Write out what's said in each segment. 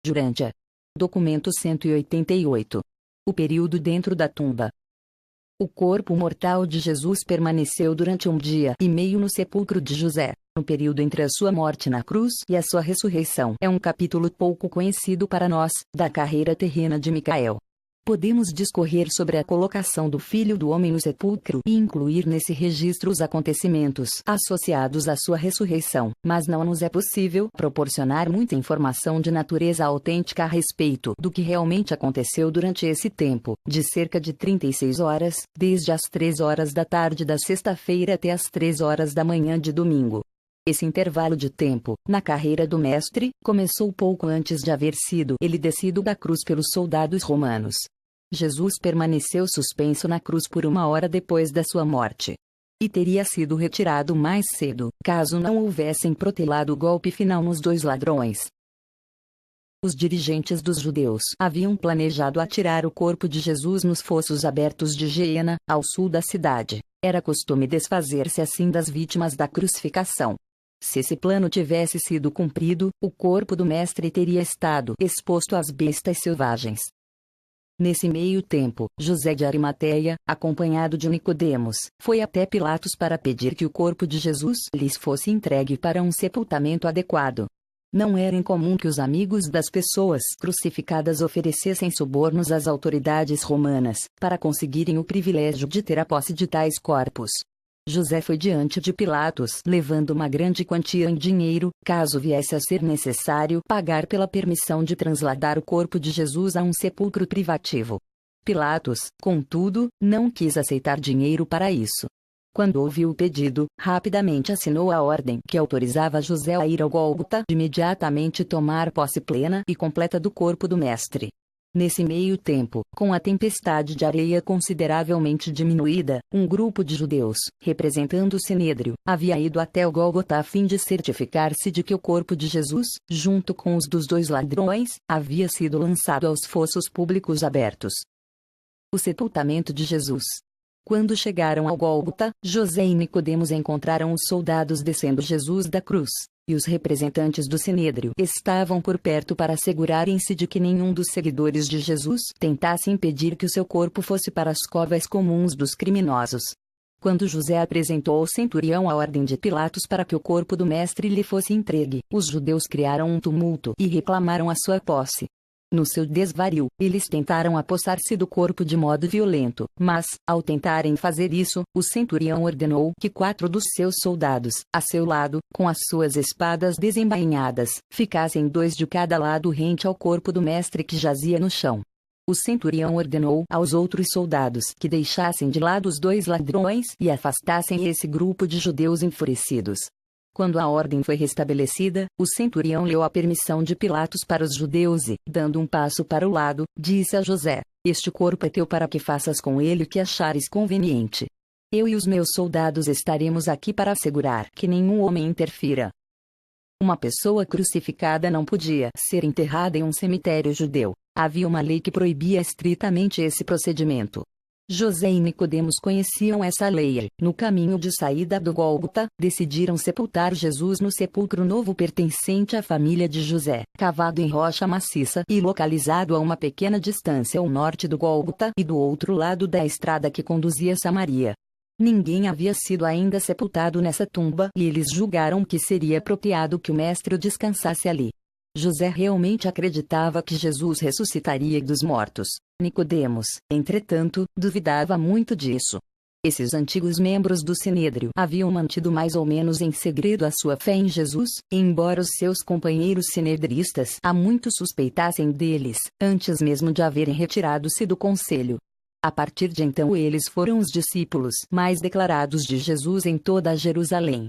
Jurândia. Documento 188. O período dentro da tumba. O corpo mortal de Jesus permaneceu durante 1 dia e meio no sepulcro de José. O período entre a sua morte na cruz e a sua ressurreição é um capítulo pouco conhecido para nós, da carreira terrena de Micael. Podemos discorrer sobre a colocação do Filho do Homem no sepulcro e incluir nesse registro os acontecimentos associados à sua ressurreição, mas não nos é possível proporcionar muita informação de natureza autêntica a respeito do que realmente aconteceu durante esse tempo, de cerca de 36 horas, desde as 3 horas da tarde da sexta-feira até as 3 horas da manhã de domingo. Esse intervalo de tempo, na carreira do Mestre, começou pouco antes de haver sido ele descido da cruz pelos soldados romanos. Jesus permaneceu suspenso na cruz por 1 hora depois da sua morte. E teria sido retirado mais cedo, caso não houvessem protelado o golpe final nos 2 ladrões. Os dirigentes dos judeus haviam planejado atirar o corpo de Jesus nos fossos abertos de Geena, ao sul da cidade. Era costume desfazer-se assim das vítimas da crucificação. Se esse plano tivesse sido cumprido, o corpo do Mestre teria estado exposto às bestas selvagens. Nesse meio tempo, José de Arimateia, acompanhado de Nicodemos, foi até Pilatos para pedir que o corpo de Jesus lhes fosse entregue para um sepultamento adequado. Não era incomum que os amigos das pessoas crucificadas oferecessem subornos às autoridades romanas, para conseguirem o privilégio de ter a posse de tais corpos. José foi diante de Pilatos, levando uma grande quantia em dinheiro, caso viesse a ser necessário pagar pela permissão de trasladar o corpo de Jesus a um sepulcro privativo. Pilatos, contudo, não quis aceitar dinheiro para isso. Quando ouviu o pedido, rapidamente assinou a ordem que autorizava José a ir ao Gólgota e imediatamente tomar posse plena e completa do corpo do Mestre. Nesse meio tempo, com a tempestade de areia consideravelmente diminuída, um grupo de judeus, representando o Sinédrio, havia ido até o Gólgota a fim de certificar-se de que o corpo de Jesus, junto com os dos 2 ladrões, havia sido lançado aos fossos públicos abertos. O sepultamento de Jesus. Quando chegaram ao Gólgota, José e Nicodemos encontraram os soldados descendo Jesus da cruz, e os representantes do Sinédrio estavam por perto para assegurarem-se de que nenhum dos seguidores de Jesus tentasse impedir que o seu corpo fosse para as covas comuns dos criminosos. Quando José apresentou ao centurião a ordem de Pilatos para que o corpo do Mestre lhe fosse entregue, os judeus criaram um tumulto e reclamaram a sua posse. No seu desvario, eles tentaram apossar-se do corpo de modo violento, mas, ao tentarem fazer isso, o centurião ordenou que 4 dos seus soldados, a seu lado, com as suas espadas desembainhadas, ficassem 2 de cada lado rente ao corpo do Mestre que jazia no chão. O centurião ordenou aos outros soldados que deixassem de lado os 2 ladrões e afastassem esse grupo de judeus enfurecidos. Quando a ordem foi restabelecida, o centurião leu a permissão de Pilatos para os judeus e, dando um passo para o lado, disse a José: "Este corpo é teu para que faças com ele o que achares conveniente. Eu e os meus soldados estaremos aqui para assegurar que nenhum homem interfira." Uma pessoa crucificada não podia ser enterrada em um cemitério judeu. Havia uma lei que proibia estritamente esse procedimento. José e Nicodemos conheciam essa lei e, no caminho de saída do Gólgota, decidiram sepultar Jesus no sepulcro novo pertencente à família de José, cavado em rocha maciça e localizado a uma pequena distância ao norte do Gólgota e do outro lado da estrada que conduzia a Samaria. Ninguém havia sido ainda sepultado nessa tumba e eles julgaram que seria apropriado que o Mestre descansasse ali. José realmente acreditava que Jesus ressuscitaria dos mortos. Nicodemos, entretanto, duvidava muito disso. Esses antigos membros do Sinédrio haviam mantido mais ou menos em segredo a sua fé em Jesus, embora os seus companheiros sinedristas há muito suspeitassem deles, antes mesmo de haverem retirado-se do conselho. A partir de então eles foram os discípulos mais declarados de Jesus em toda a Jerusalém.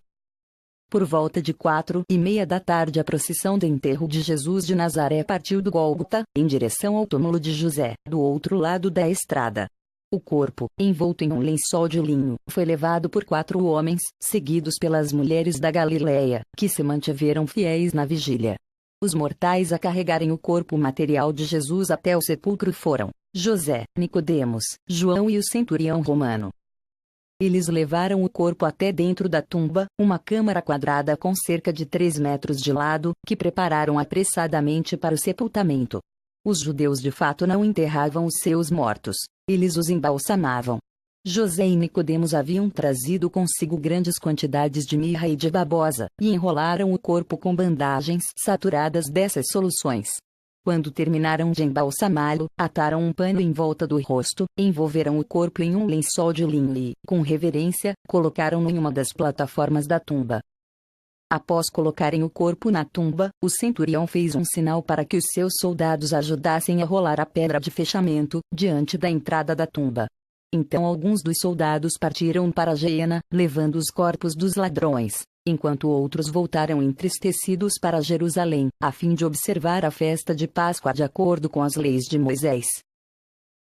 Por volta de 4:30 da tarde a procissão do enterro de Jesus de Nazaré partiu do Gólgota, em direção ao túmulo de José, do outro lado da estrada. O corpo, envolto em um lençol de linho, foi levado por 4 homens, seguidos pelas mulheres da Galileia, que se mantiveram fiéis na vigília. Os mortais a carregarem o corpo material de Jesus até o sepulcro foram José, Nicodemos, João e o centurião romano. Eles levaram o corpo até dentro da tumba, uma câmara quadrada com cerca de 3 metros de lado, que prepararam apressadamente para o sepultamento. Os judeus de fato não enterravam os seus mortos, eles os embalsamavam. José e Nicodemos haviam trazido consigo grandes quantidades de mirra e de babosa, e enrolaram o corpo com bandagens saturadas dessas soluções. Quando terminaram de embalsamá-lo, ataram um pano em volta do rosto, envolveram o corpo em um lençol de linho e, com reverência, colocaram-no em uma das plataformas da tumba. Após colocarem o corpo na tumba, o centurião fez um sinal para que os seus soldados ajudassem a rolar a pedra de fechamento, diante da entrada da tumba. Então alguns dos soldados partiram para Geena, levando os corpos dos ladrões, enquanto outros voltaram entristecidos para Jerusalém, a fim de observar a festa de Páscoa de acordo com as leis de Moisés.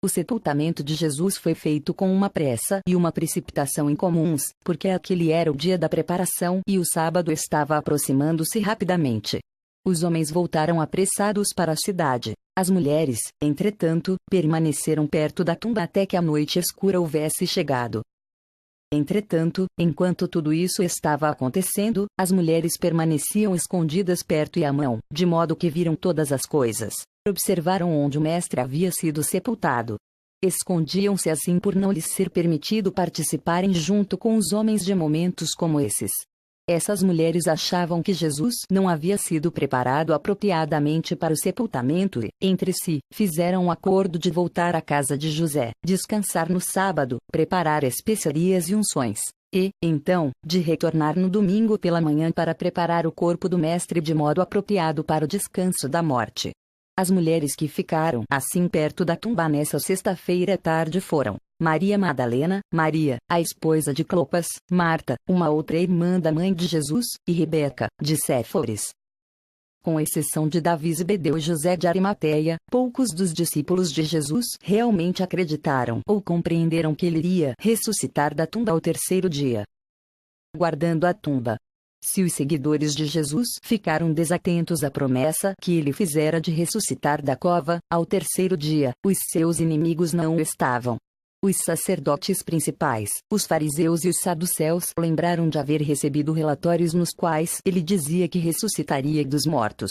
O sepultamento de Jesus foi feito com uma pressa e uma precipitação incomuns, porque aquele era o dia da preparação e o sábado estava aproximando-se rapidamente. Os homens voltaram apressados para a cidade. As mulheres, entretanto, permaneceram perto da tumba até que a noite escura houvesse chegado. Entretanto, enquanto tudo isso estava acontecendo, as mulheres permaneciam escondidas perto e à mão, de modo que viram todas as coisas. Observaram onde o mestre havia sido sepultado. Escondiam-se assim por não lhes ser permitido participarem junto com os homens de momentos como esses. Essas mulheres achavam que Jesus não havia sido preparado apropriadamente para o sepultamento e, entre si, fizeram um acordo de voltar à casa de José, descansar no sábado, preparar especiarias e unções, e, então, de retornar no domingo pela manhã para preparar o corpo do mestre de modo apropriado para o descanso da morte. As mulheres que ficaram assim perto da tumba nessa sexta-feira à tarde foram Maria Madalena, Maria, a esposa de Clopas, Marta, uma outra irmã da mãe de Jesus, e Rebeca, de Séforis. Com exceção de Davi, Zebedeu e José de Arimateia, poucos dos discípulos de Jesus realmente acreditaram ou compreenderam que ele iria ressuscitar da tumba ao terceiro dia. Guardando a tumba. Se os seguidores de Jesus ficaram desatentos à promessa que ele fizera de ressuscitar da cova, ao terceiro dia, os seus inimigos não o estavam. Os sacerdotes principais, os fariseus e os saduceus lembraram de haver recebido relatórios nos quais ele dizia que ressuscitaria dos mortos.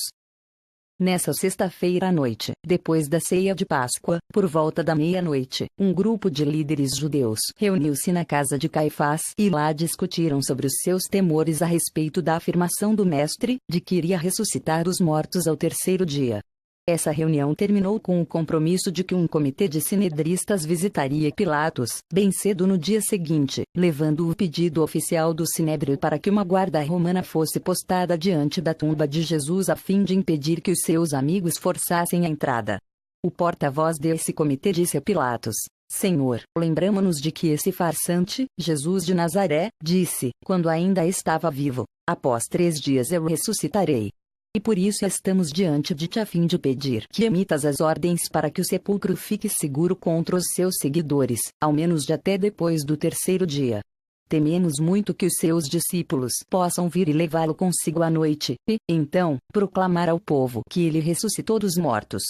Nessa sexta-feira à noite, depois da ceia de Páscoa, por volta da meia-noite, um grupo de líderes judeus reuniu-se na casa de Caifás e lá discutiram sobre os seus temores a respeito da afirmação do mestre, de que iria ressuscitar dos mortos ao terceiro dia. Essa reunião terminou com o compromisso de que um comitê de sinedristas visitaria Pilatos, bem cedo no dia seguinte, levando o pedido oficial do Sinédrio para que uma guarda romana fosse postada diante da tumba de Jesus a fim de impedir que os seus amigos forçassem a entrada. O porta-voz desse comitê disse a Pilatos: Senhor, lembramo-nos de que esse farsante, Jesus de Nazaré, disse, quando ainda estava vivo: após 3 dias eu ressuscitarei. E por isso estamos diante de ti a fim de pedir que emitas as ordens para que o sepulcro fique seguro contra os seus seguidores, ao menos de até depois do terceiro dia. Tememos muito que os seus discípulos possam vir e levá-lo consigo à noite, e, então, proclamar ao povo que ele ressuscitou dos mortos.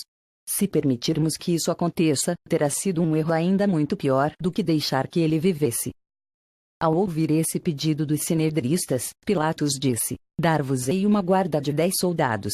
Se permitirmos que isso aconteça, terá sido um erro ainda muito pior do que deixar que ele vivesse. Ao ouvir esse pedido dos sinedristas, Pilatos disse: Dar-vos-ei uma guarda de 10 soldados.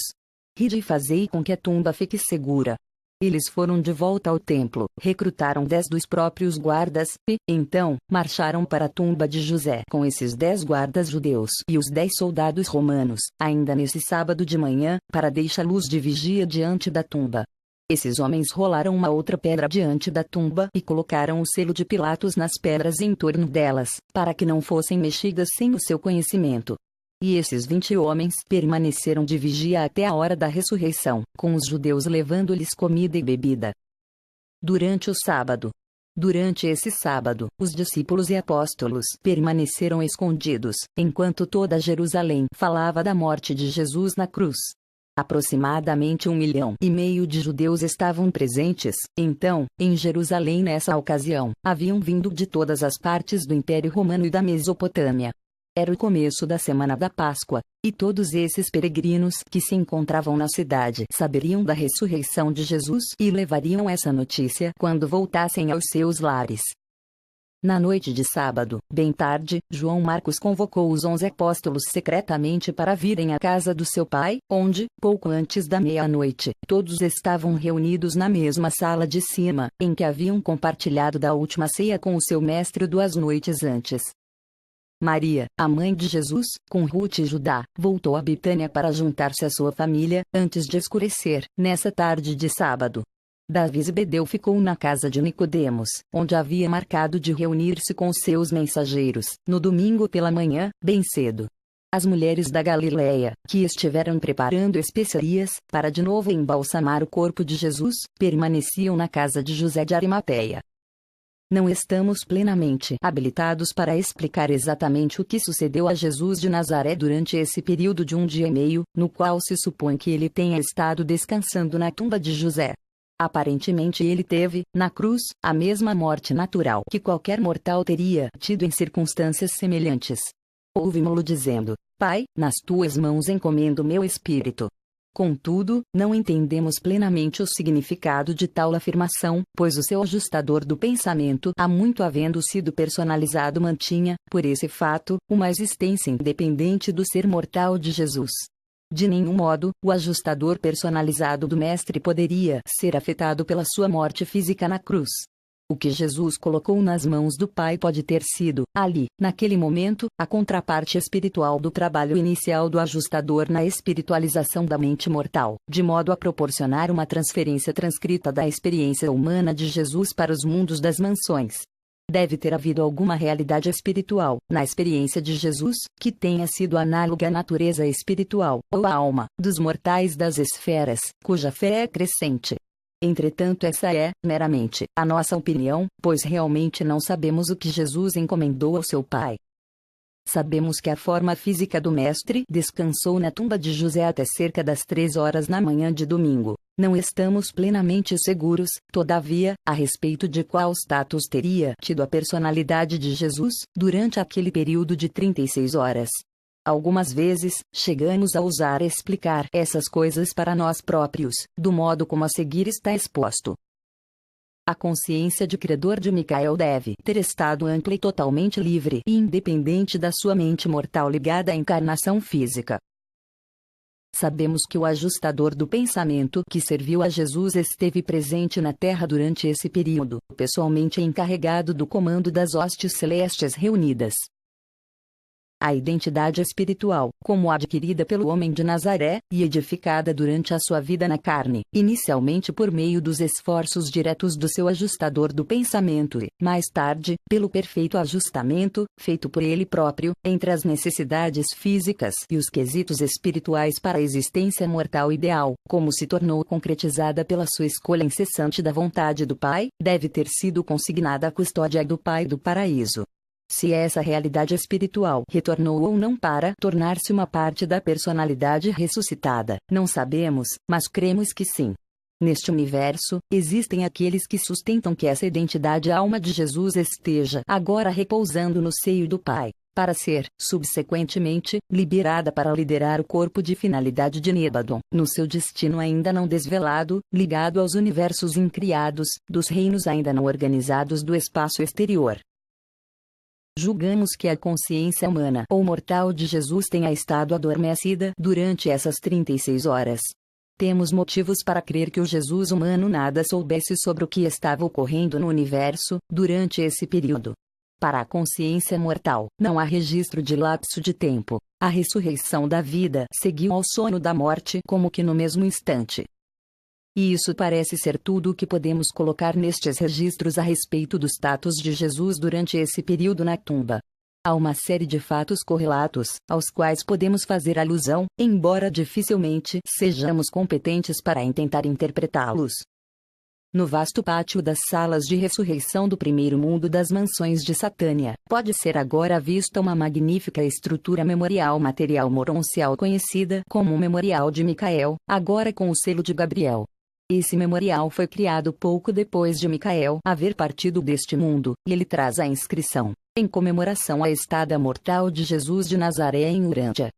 Ride e fazei com que a tumba fique segura. Eles foram de volta ao templo, recrutaram 10 dos próprios guardas, e, então, marcharam para a tumba de José com esses 10 guardas judeus e os 10 soldados romanos, ainda nesse sábado de manhã, para deixá-los de vigia diante da tumba. Esses homens rolaram uma outra pedra diante da tumba e colocaram o selo de Pilatos nas pedras em torno delas, para que não fossem mexidas sem o seu conhecimento. E esses 20 homens permaneceram de vigia até a hora da ressurreição, com os judeus levando-lhes comida e bebida. Durante o sábado. Durante esse sábado, os discípulos e apóstolos permaneceram escondidos, enquanto toda Jerusalém falava da morte de Jesus na cruz. Aproximadamente 1,5 milhão de judeus estavam presentes, então, em Jerusalém nessa ocasião, haviam vindo de todas as partes do Império Romano e da Mesopotâmia. Era o começo da semana da Páscoa, e todos esses peregrinos que se encontravam na cidade saberiam da ressurreição de Jesus e levariam essa notícia quando voltassem aos seus lares. Na noite de sábado, bem tarde, João Marcos convocou os 11 apóstolos secretamente para virem à casa do seu pai, onde, pouco antes da meia-noite, todos estavam reunidos na mesma sala de cima, em que haviam compartilhado da última ceia com o seu mestre 2 noites antes. Maria, a mãe de Jesus, com Ruth e Judá, voltou a Betânia para juntar-se à sua família, antes de escurecer, nessa tarde de sábado. Davi Zebedeu ficou na casa de Nicodemos, onde havia marcado de reunir-se com os seus mensageiros, no domingo pela manhã, bem cedo. As mulheres da Galileia, que estiveram preparando especiarias, para de novo embalsamar o corpo de Jesus, permaneciam na casa de José de Arimateia. Não estamos plenamente habilitados para explicar exatamente o que sucedeu a Jesus de Nazaré durante esse período de 1 dia e meio, no qual se supõe que ele tenha estado descansando na tumba de José. Aparentemente ele teve, na cruz, a mesma morte natural que qualquer mortal teria tido em circunstâncias semelhantes. Ouvimo-lo dizendo: Pai, nas tuas mãos encomendo meu espírito. Contudo, não entendemos plenamente o significado de tal afirmação, pois o seu ajustador do pensamento, há muito havendo sido personalizado, mantinha, por esse fato, uma existência independente do ser mortal de Jesus. De nenhum modo, o ajustador personalizado do Mestre poderia ser afetado pela sua morte física na cruz. O que Jesus colocou nas mãos do Pai pode ter sido, ali, naquele momento, a contraparte espiritual do trabalho inicial do ajustador na espiritualização da mente mortal, de modo a proporcionar uma transferência transcrita da experiência humana de Jesus para os mundos das mansões. Deve ter havido alguma realidade espiritual, na experiência de Jesus, que tenha sido análoga à natureza espiritual, ou à alma, dos mortais das esferas, cuja fé é crescente. Entretanto, essa é, meramente, a nossa opinião, pois realmente não sabemos o que Jesus encomendou ao seu Pai. Sabemos que a forma física do Mestre descansou na tumba de José até cerca das 3 horas na manhã de domingo. Não estamos plenamente seguros, todavia, a respeito de qual status teria tido a personalidade de Jesus durante aquele período de 36 horas. Algumas vezes, chegamos a ousar explicar essas coisas para nós próprios, do modo como a seguir está exposto. A consciência de credor de Micael deve ter estado ampla e totalmente livre e independente da sua mente mortal ligada à encarnação física. Sabemos que o ajustador do pensamento que serviu a Jesus esteve presente na Terra durante esse período, pessoalmente encarregado do comando das hostes celestes reunidas. A identidade espiritual, como adquirida pelo homem de Nazaré, e edificada durante a sua vida na carne, inicialmente por meio dos esforços diretos do seu ajustador do pensamento e, mais tarde, pelo perfeito ajustamento, feito por ele próprio, entre as necessidades físicas e os quesitos espirituais para a existência mortal ideal, como se tornou concretizada pela sua escolha incessante da vontade do Pai, deve ter sido consignada à custódia do Pai do paraíso. Se essa realidade espiritual retornou ou não para tornar-se uma parte da personalidade ressuscitada, não sabemos, mas cremos que sim. Neste universo, existem aqueles que sustentam que essa identidade alma de Jesus esteja agora repousando no seio do Pai, para ser, subsequentemente, liberada para liderar o corpo de finalidade de Nébadon, no seu destino ainda não desvelado, ligado aos universos incriados, dos reinos ainda não organizados do espaço exterior. Julgamos que a consciência humana ou mortal de Jesus tenha estado adormecida durante essas 36 horas. Temos motivos para crer que o Jesus humano nada soubesse sobre o que estava ocorrendo no universo durante esse período. Para a consciência mortal, não há registro de lapso de tempo. A ressurreição da vida seguiu ao sono da morte como que no mesmo instante. E isso parece ser tudo o que podemos colocar nestes registros a respeito do status de Jesus durante esse período na tumba. Há uma série de fatos correlatos, aos quais podemos fazer alusão, embora dificilmente sejamos competentes para tentar interpretá-los. No vasto pátio das salas de ressurreição do primeiro mundo das mansões de Satânia, pode ser agora vista uma magnífica estrutura memorial material moroncial conhecida como o Memorial de Micael, agora com o selo de Gabriel. Esse memorial foi criado pouco depois de Micael haver partido deste mundo, e ele traz a inscrição, em comemoração à estada mortal de Jesus de Nazaré em Urântia.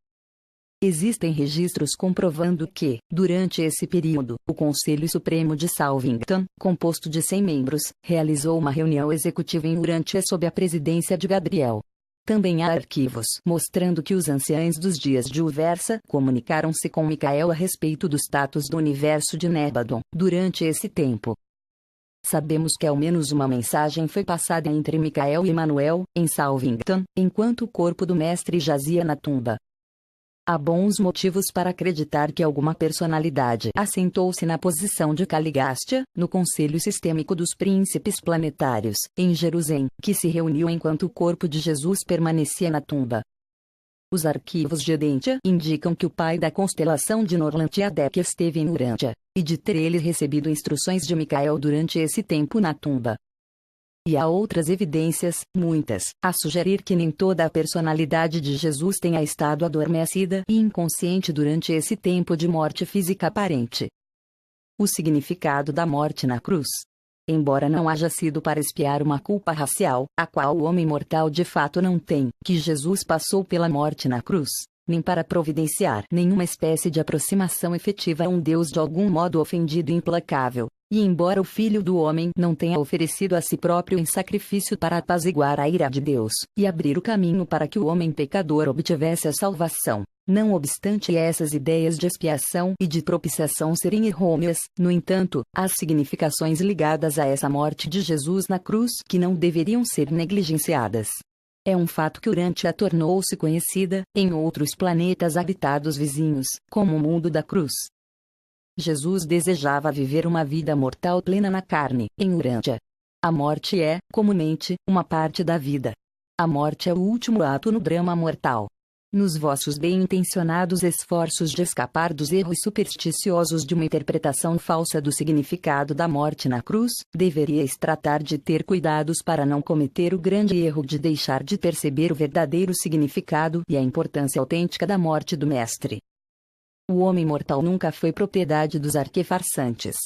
Existem registros comprovando que, durante esse período, o Conselho Supremo de Salvington, composto de 100 membros, realizou uma reunião executiva em Urântia sob a presidência de Gabriel. Também há arquivos mostrando que os anciães dos dias de Uversa comunicaram-se com Micael a respeito do status do universo de Nébadon durante esse tempo. Sabemos que ao menos uma mensagem foi passada entre Micael e Emanuel, em Salvington, enquanto o corpo do mestre jazia na tumba. Há bons motivos para acreditar que alguma personalidade assentou-se na posição de Caligástia, no Conselho Sistêmico dos Príncipes Planetários, em Jerusalém, que se reuniu enquanto o corpo de Jesus permanecia na tumba. Os arquivos de Edentia indicam que o pai da constelação de Norlantiadec esteve em Urântia, e de ter ele recebido instruções de Micael durante esse tempo na tumba. E há outras evidências, muitas, a sugerir que nem toda a personalidade de Jesus tenha estado adormecida e inconsciente durante esse tempo de morte física aparente. O significado da morte na cruz. Embora não haja sido para expiar uma culpa racial, a qual o homem mortal de fato não tem, que Jesus passou pela morte na cruz, nem para providenciar nenhuma espécie de aproximação efetiva a um Deus de algum modo ofendido e implacável. E embora o Filho do Homem não tenha oferecido a si próprio em sacrifício para apaziguar a ira de Deus, e abrir o caminho para que o homem pecador obtivesse a salvação, não obstante essas ideias de expiação e de propiciação serem errôneas, no entanto, há significações ligadas a essa morte de Jesus na cruz que não deveriam ser negligenciadas. É um fato que Urântia tornou-se conhecida, em outros planetas habitados vizinhos, como o mundo da cruz. Jesus desejava viver uma vida mortal plena na carne, em Urântia. A morte é, comumente, uma parte da vida. A morte é o último ato no drama mortal. Nos vossos bem-intencionados esforços de escapar dos erros supersticiosos de uma interpretação falsa do significado da morte na cruz, deveríeis tratar de ter cuidados para não cometer o grande erro de deixar de perceber o verdadeiro significado e a importância autêntica da morte do Mestre. O homem mortal nunca foi propriedade dos arquefarsantes.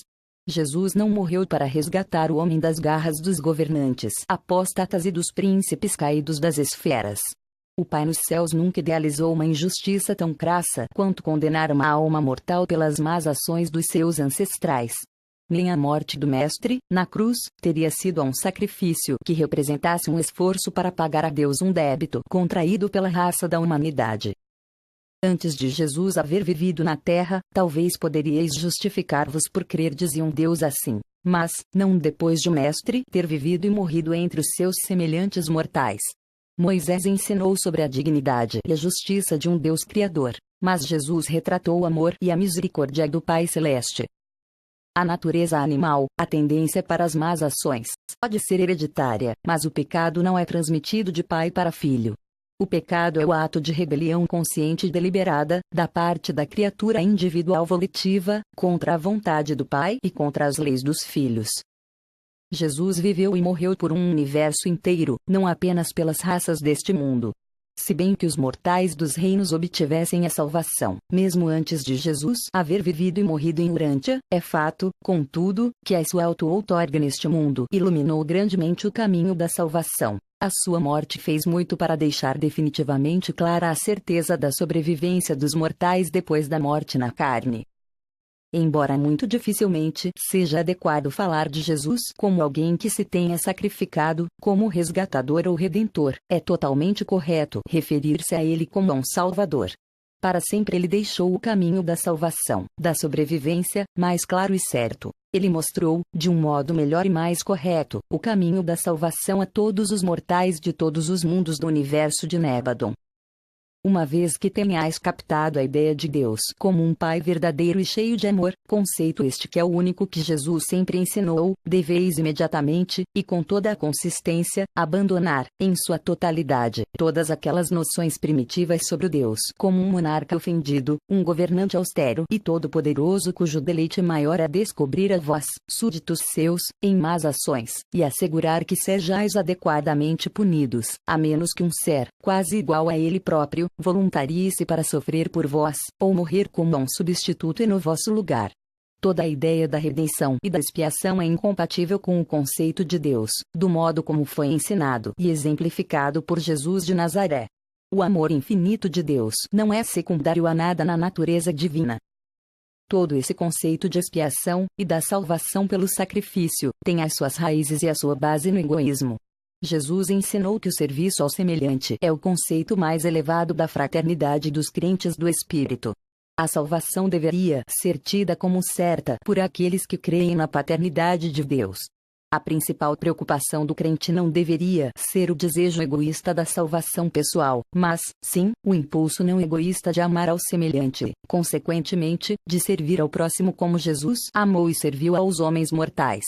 Jesus não morreu para resgatar o homem das garras dos governantes apóstatas e dos príncipes caídos das esferas. O Pai nos céus nunca idealizou uma injustiça tão crassa quanto condenar uma alma mortal pelas más ações dos seus ancestrais. Nem a morte do Mestre, na cruz, teria sido um sacrifício que representasse um esforço para pagar a Deus um débito contraído pela raça da humanidade. Antes de Jesus haver vivido na terra, talvez poderíeis justificar-vos por crerdes em um Deus assim, mas, não depois de o Mestre ter vivido e morrido entre os seus semelhantes mortais. Moisés ensinou sobre a dignidade e a justiça de um Deus Criador, mas Jesus retratou o amor e a misericórdia do Pai Celeste. A natureza animal, a tendência para as más ações, pode ser hereditária, mas o pecado não é transmitido de pai para filho. O pecado é o ato de rebelião consciente e deliberada, da parte da criatura individual volitiva, contra a vontade do Pai e contra as leis dos filhos. Jesus viveu e morreu por um universo inteiro, não apenas pelas raças deste mundo. Se bem que os mortais dos reinos obtivessem a salvação, mesmo antes de Jesus haver vivido e morrido em Urântia, é fato, contudo, que a sua auto-outorga neste mundo iluminou grandemente o caminho da salvação. A sua morte fez muito para deixar definitivamente clara a certeza da sobrevivência dos mortais depois da morte na carne. Embora muito dificilmente seja adequado falar de Jesus como alguém que se tenha sacrificado, como resgatador ou redentor, é totalmente correto referir-se a ele como um salvador. Para sempre ele deixou o caminho da salvação, da sobrevivência, mais claro e certo. Ele mostrou, de um modo melhor e mais correto, o caminho da salvação a todos os mortais de todos os mundos do universo de Nébadon. Uma vez que tenhais captado a ideia de Deus como um Pai verdadeiro e cheio de amor, conceito este que é o único que Jesus sempre ensinou, deveis imediatamente, e com toda a consistência, abandonar, em sua totalidade, todas aquelas noções primitivas sobre o Deus como um monarca ofendido, um governante austero e todo-poderoso cujo deleite maior é descobrir a vós, súditos seus, em más ações, e assegurar que sejais adequadamente punidos, a menos que um ser, quase igual a ele próprio, voluntarie-se para sofrer por vós, ou morrer como um substituto no vosso lugar. Toda a ideia da redenção e da expiação é incompatível com o conceito de Deus, do modo como foi ensinado e exemplificado por Jesus de Nazaré. O amor infinito de Deus não é secundário a nada na natureza divina. Todo esse conceito de expiação e da salvação pelo sacrifício tem as suas raízes e a sua base no egoísmo. Jesus ensinou que o serviço ao semelhante é o conceito mais elevado da fraternidade dos crentes do Espírito. A salvação deveria ser tida como certa por aqueles que creem na paternidade de Deus. A principal preocupação do crente não deveria ser o desejo egoísta da salvação pessoal, mas, sim, o impulso não egoísta de amar ao semelhante, consequentemente, de servir ao próximo como Jesus amou e serviu aos homens mortais.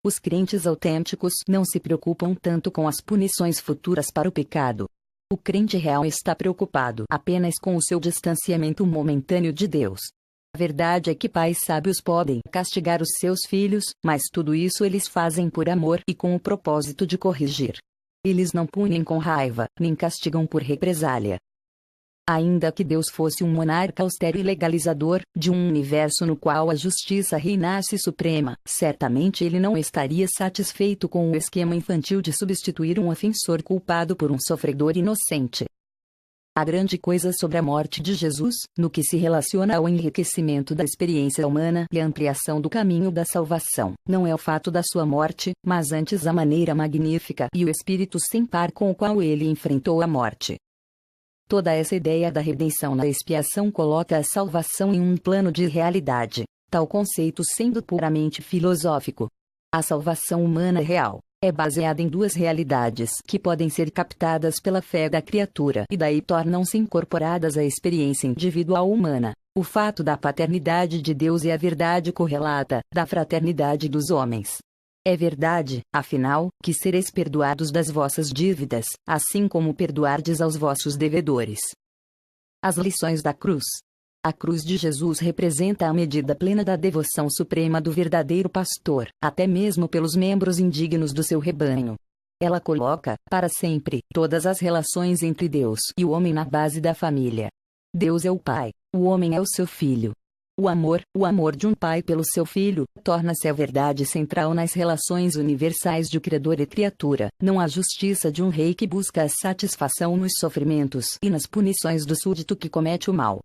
Os crentes autênticos não se preocupam tanto com as punições futuras para o pecado. O crente real está preocupado apenas com o seu distanciamento momentâneo de Deus. A verdade é que pais sábios podem castigar os seus filhos, mas tudo isso eles fazem por amor e com o propósito de corrigir. Eles não punem com raiva, nem castigam por represália. Ainda que Deus fosse um monarca austero e legalizador, de um universo no qual a justiça reinasse suprema, certamente ele não estaria satisfeito com o esquema infantil de substituir um ofensor culpado por um sofredor inocente. A grande coisa sobre a morte de Jesus, no que se relaciona ao enriquecimento da experiência humana e à ampliação do caminho da salvação, não é o fato da sua morte, mas antes a maneira magnífica e o espírito sem par com o qual ele enfrentou a morte. Toda essa ideia da redenção na expiação coloca a salvação em um plano de realidade, tal conceito sendo puramente filosófico. A salvação humana real é baseada em duas realidades que podem ser captadas pela fé da criatura e daí tornam-se incorporadas à experiência individual humana: o fato da paternidade de Deus e a verdade correlata da fraternidade dos homens. É verdade, afinal, que sereis perdoados das vossas dívidas, assim como perdoardes aos vossos devedores. As lições da cruz. A cruz de Jesus representa a medida plena da devoção suprema do verdadeiro pastor, até mesmo pelos membros indignos do seu rebanho. Ela coloca, para sempre, todas as relações entre Deus e o homem na base da família. Deus é o Pai, o homem é o seu filho. O amor de um pai pelo seu filho, torna-se a verdade central nas relações universais de Criador e criatura, não a justiça de um rei que busca a satisfação nos sofrimentos e nas punições do súdito que comete o mal.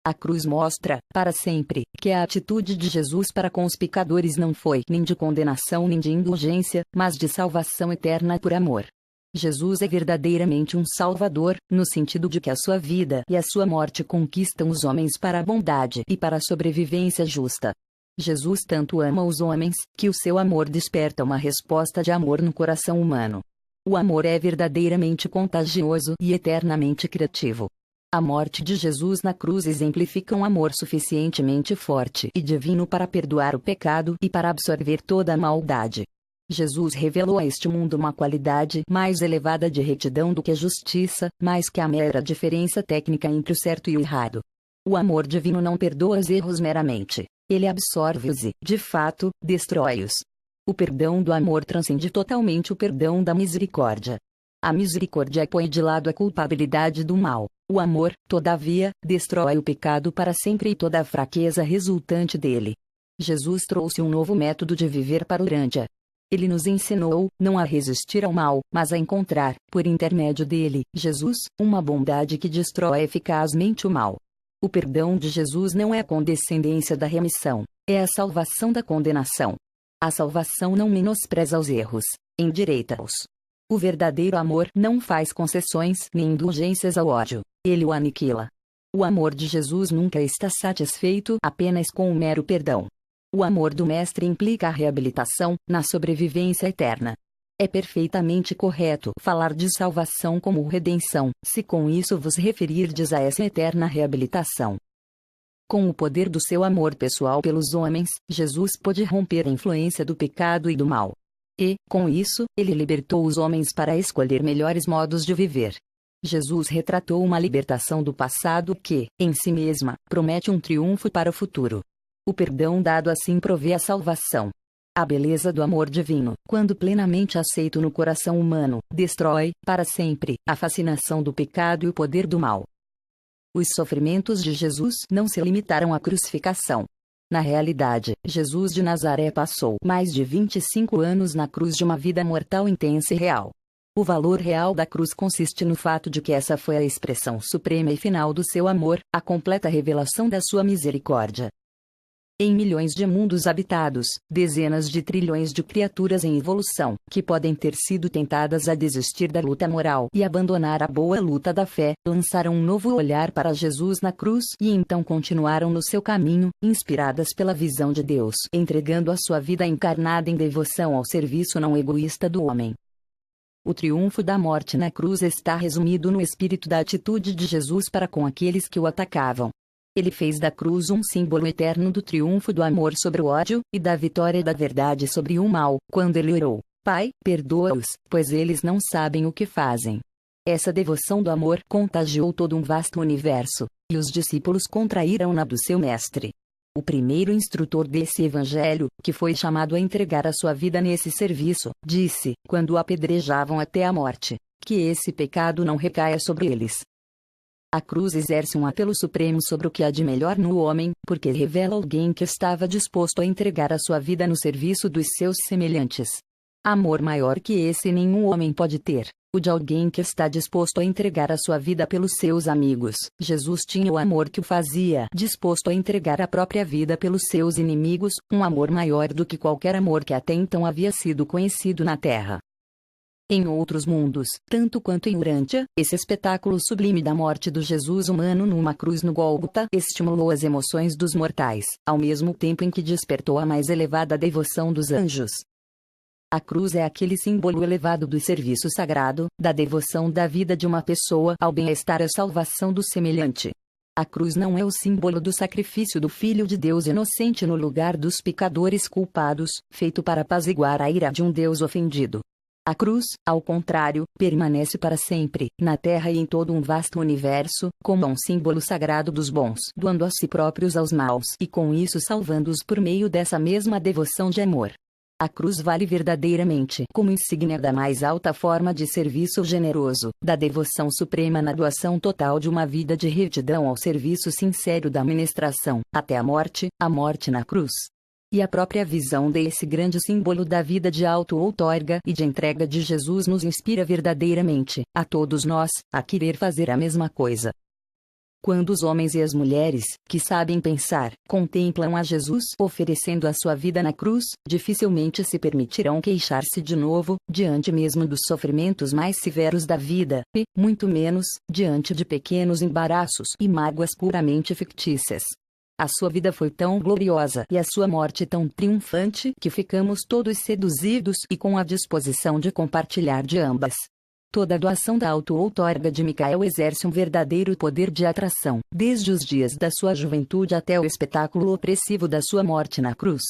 A cruz mostra, para sempre, que a atitude de Jesus para com os pecadores não foi nem de condenação nem de indulgência, mas de salvação eterna por amor. Jesus é verdadeiramente um Salvador, no sentido de que a sua vida e a sua morte conquistam os homens para a bondade e para a sobrevivência justa. Jesus tanto ama os homens, que o seu amor desperta uma resposta de amor no coração humano. O amor é verdadeiramente contagioso e eternamente criativo. A morte de Jesus na cruz exemplifica um amor suficientemente forte e divino para perdoar o pecado e para absorver toda a maldade. Jesus revelou a este mundo uma qualidade mais elevada de retidão do que a justiça, mais que a mera diferença técnica entre o certo e o errado. O amor divino não perdoa os erros meramente. Ele absorve-os e, de fato, destrói-os. O perdão do amor transcende totalmente o perdão da misericórdia. A misericórdia põe de lado a culpabilidade do mal. O amor, todavia, destrói o pecado para sempre e toda a fraqueza resultante dele. Jesus trouxe um novo método de viver para o grande. Ele nos ensinou, não a resistir ao mal, mas a encontrar, por intermédio dele, Jesus, uma bondade que destrói eficazmente o mal. O perdão de Jesus não é a condescendência da remissão, é a salvação da condenação. A salvação não menospreza os erros, endireita-os. O verdadeiro amor não faz concessões nem indulgências ao ódio, ele o aniquila. O amor de Jesus nunca está satisfeito apenas com o mero perdão. O amor do Mestre implica a reabilitação, na sobrevivência eterna. É perfeitamente correto falar de salvação como redenção, se com isso vos referirdes a essa eterna reabilitação. Com o poder do seu amor pessoal pelos homens, Jesus pôde romper a influência do pecado e do mal. E, com isso, ele libertou os homens para escolher melhores modos de viver. Jesus retratou uma libertação do passado que, em si mesma, promete um triunfo para o futuro. O perdão dado assim provê a salvação. A beleza do amor divino, quando plenamente aceito no coração humano, destrói, para sempre, a fascinação do pecado e o poder do mal. Os sofrimentos de Jesus não se limitaram à crucificação. Na realidade, Jesus de Nazaré passou mais de 25 anos na cruz de uma vida mortal intensa e real. O valor real da cruz consiste no fato de que essa foi a expressão suprema e final do seu amor, a completa revelação da sua misericórdia. Em milhões de mundos habitados, dezenas de trilhões de criaturas em evolução, que podem ter sido tentadas a desistir da luta moral e abandonar a boa luta da fé, lançaram um novo olhar para Jesus na cruz e então continuaram no seu caminho, inspiradas pela visão de Deus, entregando a sua vida encarnada em devoção ao serviço não egoísta do homem. O triunfo da morte na cruz está resumido no espírito da atitude de Jesus para com aqueles que o atacavam. Ele fez da cruz um símbolo eterno do triunfo do amor sobre o ódio, e da vitória da verdade sobre o mal, quando ele orou: Pai, perdoa-os, pois eles não sabem o que fazem. Essa devoção do amor contagiou todo um vasto universo, e os discípulos contraíram-na do seu mestre. O primeiro instrutor desse evangelho, que foi chamado a entregar a sua vida nesse serviço, disse, quando o apedrejavam até a morte, que esse pecado não recaia sobre eles. A cruz exerce um apelo supremo sobre o que há de melhor no homem, porque revela alguém que estava disposto a entregar a sua vida no serviço dos seus semelhantes. Amor maior que esse nenhum homem pode ter, o de alguém que está disposto a entregar a sua vida pelos seus amigos. Jesus tinha o amor que o fazia disposto a entregar a própria vida pelos seus inimigos, um amor maior do que qualquer amor que até então havia sido conhecido na terra. Em outros mundos, tanto quanto em Urântia, esse espetáculo sublime da morte do Jesus humano numa cruz no Gólgota estimulou as emoções dos mortais, ao mesmo tempo em que despertou a mais elevada devoção dos anjos. A cruz é aquele símbolo elevado do serviço sagrado, da devoção da vida de uma pessoa ao bem-estar e à salvação do semelhante. A cruz não é o símbolo do sacrifício do Filho de Deus inocente no lugar dos pecadores culpados, feito para apaziguar a ira de um Deus ofendido. A cruz, ao contrário, permanece para sempre, na terra e em todo um vasto universo, como um símbolo sagrado dos bons, doando a si próprios aos maus e com isso salvando-os por meio dessa mesma devoção de amor. A cruz vale verdadeiramente como insígnia da mais alta forma de serviço generoso, da devoção suprema na doação total de uma vida de retidão ao serviço sincero da ministração, até a morte na cruz. E a própria visão desse grande símbolo da vida de auto-outorga e de entrega de Jesus nos inspira verdadeiramente, a todos nós, a querer fazer a mesma coisa. Quando os homens e as mulheres, que sabem pensar, contemplam a Jesus oferecendo a sua vida na cruz, dificilmente se permitirão queixar-se de novo, diante mesmo dos sofrimentos mais severos da vida, e, muito menos, diante de pequenos embaraços e mágoas puramente fictícias. A sua vida foi tão gloriosa e a sua morte tão triunfante que ficamos todos seduzidos e com a disposição de compartilhar de ambas. Toda a doação da auto-outorga de Micael exerce um verdadeiro poder de atração, desde os dias da sua juventude até o espetáculo opressivo da sua morte na cruz.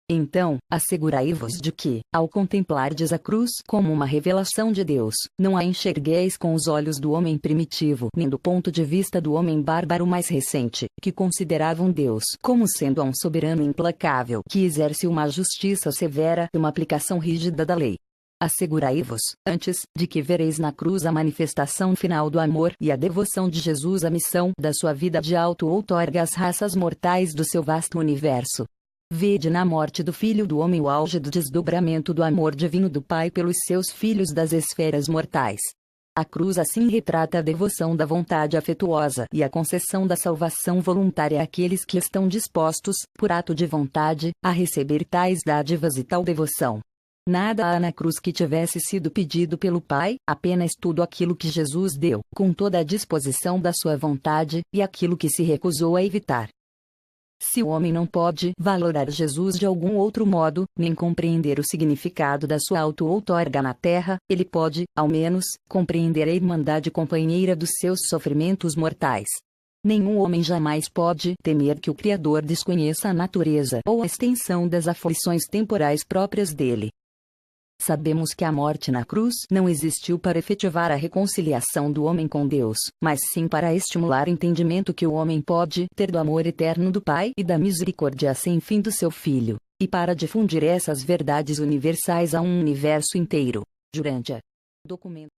Então, assegurai-vos de que, ao contemplardes a cruz como uma revelação de Deus, não a enxergueis com os olhos do homem primitivo, nem do ponto de vista do homem bárbaro mais recente, que consideravam Deus como sendo um soberano implacável que exerce uma justiça severa e uma aplicação rígida da lei. Assegurai-vos, antes, de que vereis na cruz a manifestação final do amor e a devoção de Jesus à missão da sua vida de auto-outorga às raças mortais do seu vasto universo. Vede na morte do Filho do Homem o auge do desdobramento do amor divino do Pai pelos seus filhos das esferas mortais. A cruz assim retrata a devoção da vontade afetuosa e a concessão da salvação voluntária àqueles que estão dispostos, por ato de vontade, a receber tais dádivas e tal devoção. Nada há na cruz que tivesse sido pedido pelo Pai, apenas tudo aquilo que Jesus deu, com toda a disposição da sua vontade, e aquilo que se recusou a evitar. Se o homem não pode valorar Jesus de algum outro modo, nem compreender o significado da sua auto-outorga na terra, ele pode, ao menos, compreender a irmandade companheira dos seus sofrimentos mortais. Nenhum homem jamais pode temer que o Criador desconheça a natureza ou a extensão das aflições temporais próprias dele. Sabemos que a morte na cruz não existiu para efetivar a reconciliação do homem com Deus, mas sim para estimular o entendimento que o homem pode ter do amor eterno do Pai e da misericórdia sem fim do seu Filho, e para difundir essas verdades universais a um universo inteiro. Durante a documento